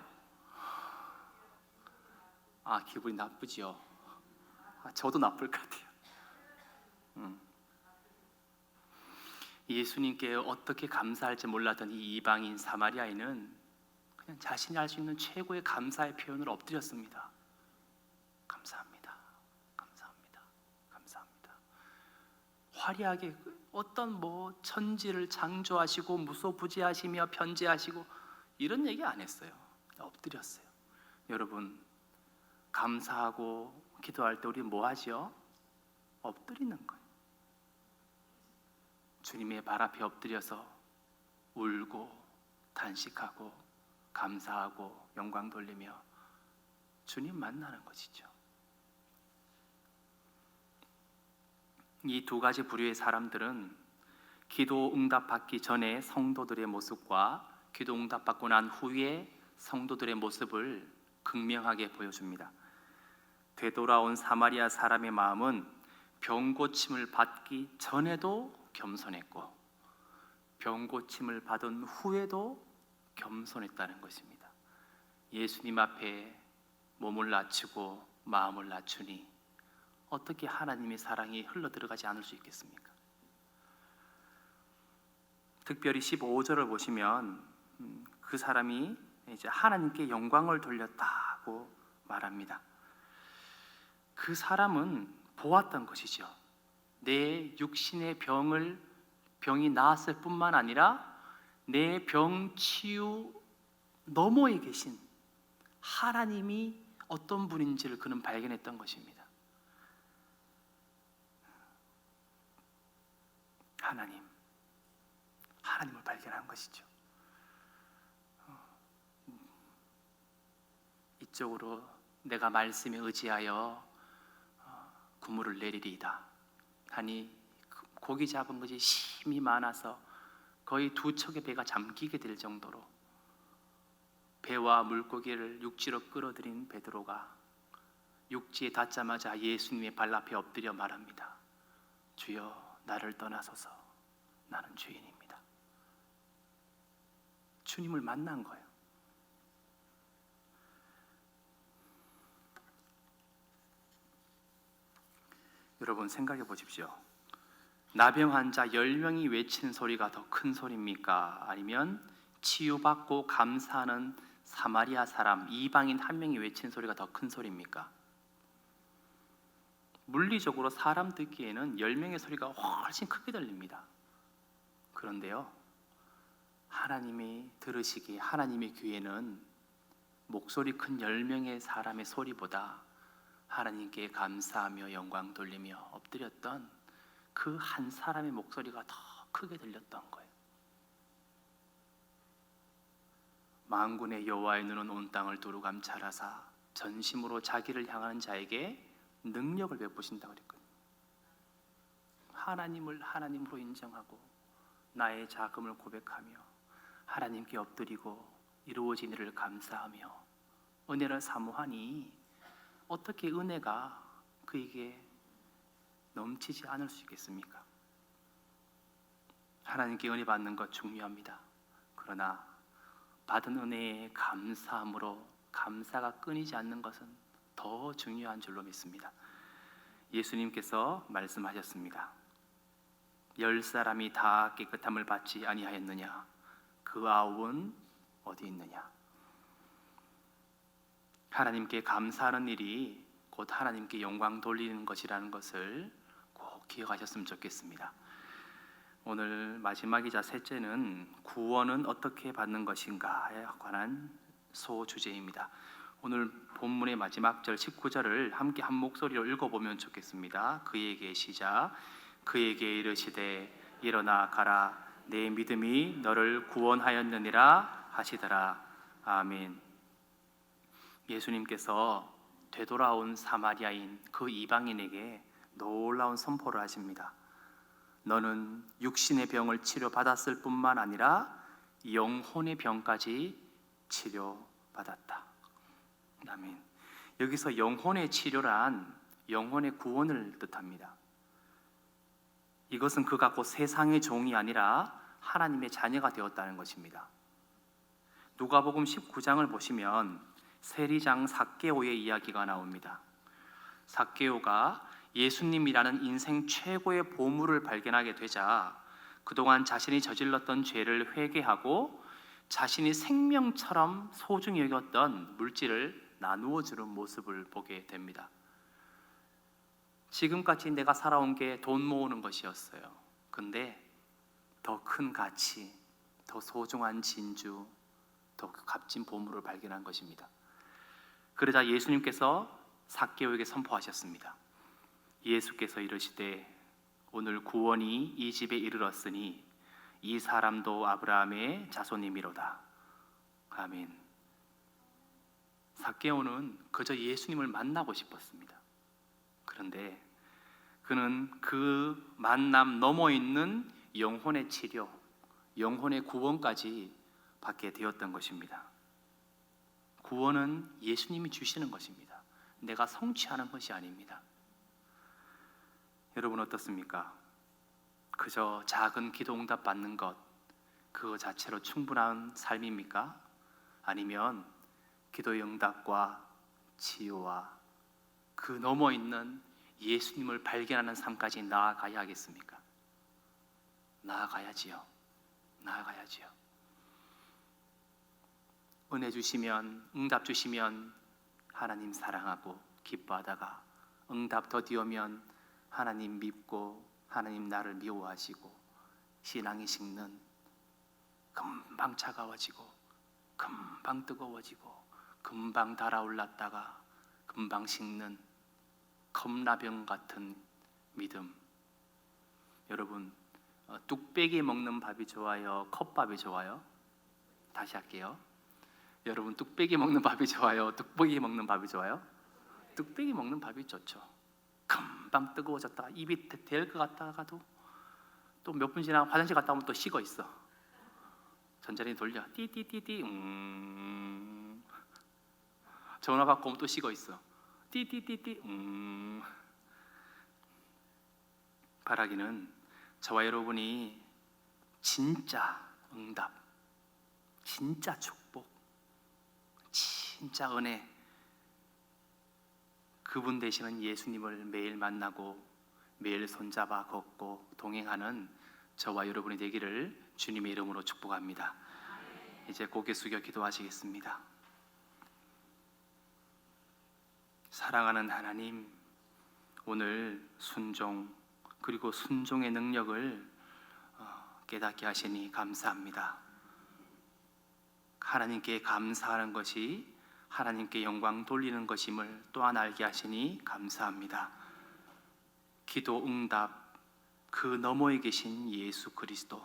기분이 나쁘지요. 저도 나쁠 것 같아요. 예수님께 어떻게 감사할지 몰랐던 이 이방인 사마리아인은 그냥 자신이 할 수 있는 최고의 감사의 표현을 엎드렸습니다. 감사합니다. 감사합니다. 감사합니다. 화려하게 어떤 천지를 창조하시고 무소부지하시며 편재하시고 이런 얘기 안 했어요. 엎드렸어요. 여러분, 감사하고 기도할 때 우리 뭐 하죠? 엎드리는 거예요. 주님의 발 앞에 엎드려서 울고 단식하고 감사하고 영광 돌리며 주님 만나는 것이죠. 이 두 가지 부류의 사람들은 기도 응답 받기 전에 성도들의 모습과 기도 응답 받고 난 후에 성도들의 모습을 극명하게 보여줍니다. 되돌아온 사마리아 사람의 마음은 병 고침을 받기 전에도 겸손했고 병 고침을 받은 후에도 겸손했다는 것입니다. 예수님 앞에 몸을 낮추고 마음을 낮추니 어떻게 하나님의 사랑이 흘러들어가지 않을 수 있겠습니까? 특별히 15절을 보시면 그 사람이 이제 하나님께 영광을 돌렸다고 말합니다. 그 사람은 보았던 것이죠. 내 육신의 병이 나았을 뿐만 아니라 내 병 치유 너머에 계신 하나님이 어떤 분인지를 그는 발견했던 것입니다. 하나님을 발견한 것이죠. 이쪽으로 내가 말씀에 의지하여 그물을 내리리이다 하니 고기 잡은 것이 심히 많아서 거의 2척의 배가 잠기게 될 정도로 배와 물고기를 육지로 끌어들인 베드로가 육지에 닿자마자 예수님의 발 앞에 엎드려 말합니다. 주여, 나를 떠나소서. 나는 죄인입니다. 주님을 만난 거예요. 여러분 생각해 보십시오. 나병 환자 10명이 외치는 소리가 더 큰 소리입니까? 아니면 치유받고 감사하는 사마리아 사람, 이방인 한 명이 외치는 소리가 더 큰 소리입니까? 물리적으로 사람 듣기에는 10명의 소리가 훨씬 크게 들립니다. 그런데요, 하나님이 들으시기에 하나님의 귀에는 목소리 큰 10명의 사람의 소리보다 하나님께 감사하며 영광 돌리며 엎드렸던 그 한 사람의 목소리가 더 크게 들렸던 거예요. 만군의 여호와의 눈은 온 땅을 두루 감찰하사 전심으로 자기를 향하는 자에게 능력을 베푸신다고 그랬거든요. 하나님을 하나님으로 인정하고 나의 자금을 고백하며 하나님께 엎드리고 이루어진 일을 감사하며 은혜를 사모하니 어떻게 은혜가 그에게 넘치지 않을 수 있겠습니까? 하나님께 은혜 받는 것 중요합니다. 그러나 받은 은혜에 감사함으로 감사가 끊이지 않는 것은 더 중요한 줄로 믿습니다. 예수님께서 말씀하셨습니다. 10사람이 다 깨끗함을 받지 아니하였느냐? 그 9은 어디 있느냐? 하나님께 감사하는 일이 곧 하나님께 영광 돌리는 것이라는 것을 꼭 기억하셨으면 좋겠습니다. 오늘 마지막이자 셋째는 구원은 어떻게 받는 것인가에 관한 소주제입니다. 오늘 본문의 마지막 절 19절을 함께 한 목소리로 읽어보면 좋겠습니다. 그에게 시작. 그에게 이르시되 일어나 가라. 내 믿음이 너를 구원하였느니라 하시더라. 아멘. 예수님께서 되돌아온 사마리아인 그 이방인에게 놀라운 선포를 하십니다. 너는 육신의 병을 치료받았을 뿐만 아니라 영혼의 병까지 치료받았다. 아멘. 여기서 영혼의 치료란 영혼의 구원을 뜻합니다. 이것은 그가 곧 세상의 종이 아니라 하나님의 자녀가 되었다는 것입니다. 누가복음 19장을 보시면 세리장 삭개오의 이야기가 나옵니다. 삭개오가 예수님이라는 인생 최고의 보물을 발견하게 되자 그동안 자신이 저질렀던 죄를 회개하고 자신이 생명처럼 소중히 여겼던 물질을 나누어 주는 모습을 보게 됩니다. 지금까지 내가 살아온 게 돈 모으는 것이었어요. 근데 더 큰 가치, 더 소중한 진주, 더 값진 보물을 발견한 것입니다. 그러자 예수님께서 삭개오에게 선포하셨습니다. 예수께서 이르시되 오늘 구원이 이 집에 이르렀으니 이 사람도 아브라함의 자손이미로다. 아멘. 삭개오는 그저 예수님을 만나고 싶었습니다. 그런데 그는 그 만남 넘어 있는 영혼의 치료, 영혼의 구원까지 받게 되었던 것입니다. 구원은 예수님이 주시는 것입니다. 내가 성취하는 것이 아닙니다. 여러분 어떻습니까? 그저 작은 기도 응답 받는 것, 그 자체로 충분한 삶입니까? 아니면 기도의 응답과 치유와 그 넘어 있는 예수님을 발견하는 삶까지 나아가야 하겠습니까? 나아가야지요. 나아가야지요. 은혜 주시면, 응답 주시면 하나님 사랑하고 기뻐하다가 응답 더디오면 하나님 믿고 하나님 나를 미워하시고 신앙이 식는, 금방 차가워지고 금방 뜨거워지고 금방 달아올랐다가 금방 식는 컵라병 같은 믿음. 여러분, 뚝배기 먹는 밥이 좋아요? 컵밥이 좋아요? 다시 할게요. 여러분 뚝배기 먹는 밥이 좋아요? 뚝배기 먹는 밥이 좋아요? 뚝배기 먹는 밥이 좋죠. 금방 뜨거워졌다가 입이 될 것 같다가도 또 몇 분 지나고 화장실 갔다 오면 또 식어 있어. 전자레인지 돌려 띠띠띠띠 전화 받고 오면 또 식어 있어. 띠띠띠띠 바라기는 저와 여러분이 진짜 응답, 진짜 축복, 진짜 은혜, 그분 되시는 예수님을 매일 만나고 매일 손잡아 걷고 동행하는 저와 여러분이 되기를 주님의 이름으로 축복합니다. 이제 고개 숙여 기도하시겠습니다. 사랑하는 하나님, 오늘 순종 그리고 순종의 능력을 깨닫게 하시니 감사합니다. 하나님께 감사하는 것이 하나님께 영광 돌리는 것임을 또한 알게 하시니 감사합니다. 기도 응답, 그 너머에 계신 예수 그리스도,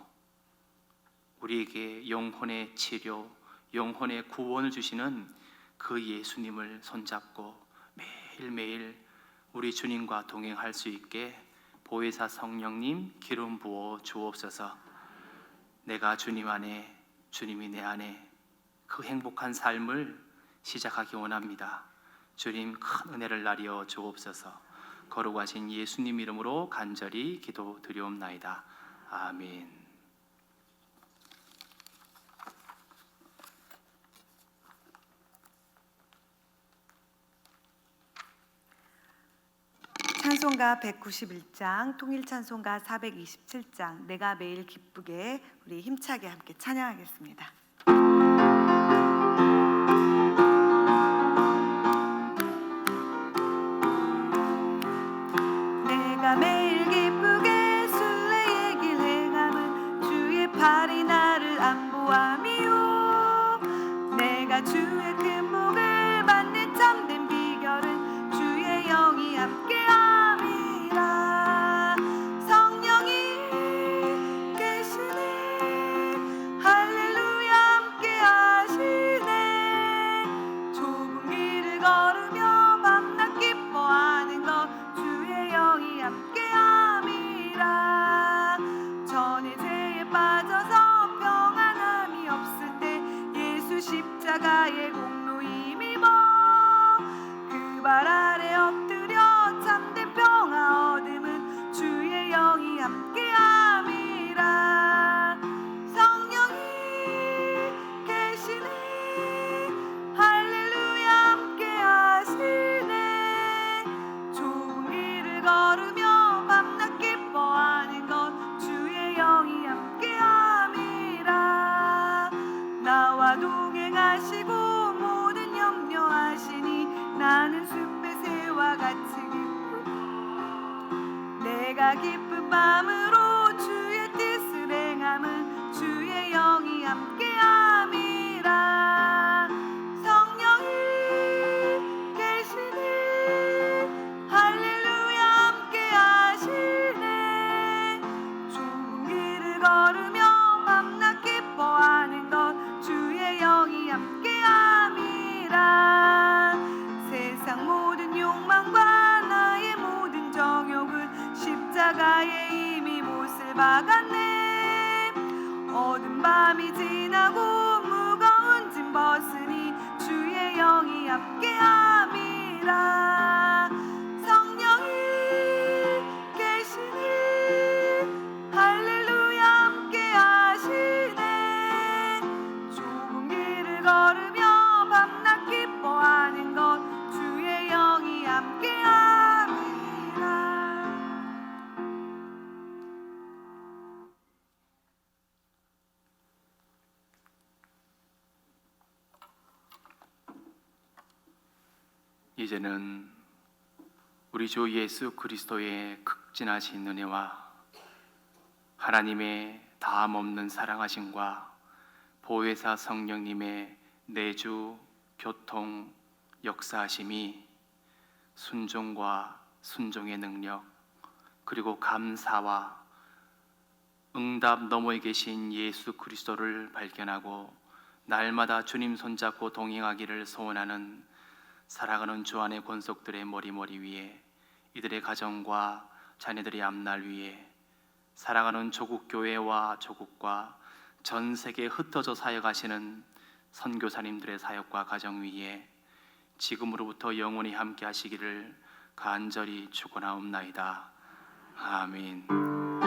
우리에게 영혼의 치료, 영혼의 구원을 주시는 그 예수님을 손잡고 매일매일 우리 주님과 동행할 수 있게 보혜사 성령님 기름 부어 주옵소서. 내가 주님 안에, 주님이 내 안에 그 행복한 삶을 시작하기 원합니다. 주님 큰 은혜를 나리어 주옵소서. 거룩하신 예수님 이름으로 간절히 기도드리옵나이다. 아멘. 찬송가 191장, 통일찬송가 427장, 내가 매일 기쁘게 우리 힘차게 함께 찬양하겠습니다. 내가 매일 기쁘게 순례의 길 행함은 주의 팔이 나를 안보함이요, 내가 주의 큰 복을 받는 참된 비결은 주의 영이 함께함이라. 성령이 계시네, 할렐루야 함께하시네. 좁은 길을 걸으며 밤낮 기뻐하는 것 주의 영이 함께함이라. 전에 죄에 빠져서 평안함이 없을 때 예수 십자가의 공로 힘입어 그 발 아래 엎드려 참된 평화 얻음은 주의 영이 함께함이라. 성령이 계시네, 할렐루야 함께하시네. 좁은 길을 걸으며 밤낮 기뻐하는 것 주의 영이 함께함이라. 나와 동행하시고 모든 염려하시니 나는 숲의 새와 같이 기쁘니 내가 기쁜 마음으로 주의 뜻을 행함은 주의 영이 함께함이라. 성령이 계시네, 할렐루야 함께하시네. 좁은 길을 걸으며 밤낮 기뻐하는 것 주의 영이 함께함이라. 세상 모든 욕망과 나의 모든 정욕은 십자가에 이미 못을 박았네. 어두운 밤이 지나고 무거운 짐 벗으니 주의 영이 함께함이라. 성령이 계시니, 할렐루야 함께하시네. 좁은 길을 걸으며 밤낮 기뻐하는 것 주의 영이 함께함이라. 이제는 우리 주 예수 그리스도의 극진하신 은혜와 하나님의 다함없는 사랑하심과 보혜사 성령님의 내주 교통 역사하심이 순종과 순종의 능력, 그리고 감사와 응답 너머에 계신 예수 그리스도를 발견하고 날마다 주님 손잡고 동행하기를 소원하는 살아가는 주안의 권속들의 머리 위에, 이들의 가정과 자녀들의 앞날 위에, 살아가는 조국 교회와 조국과 전 세계에 흩어져 사역하시는 선교사님들의 사역과 가정 위에 지금으로부터 영원히 함께 하시기를 간절히 축원하옵나이다. 아멘.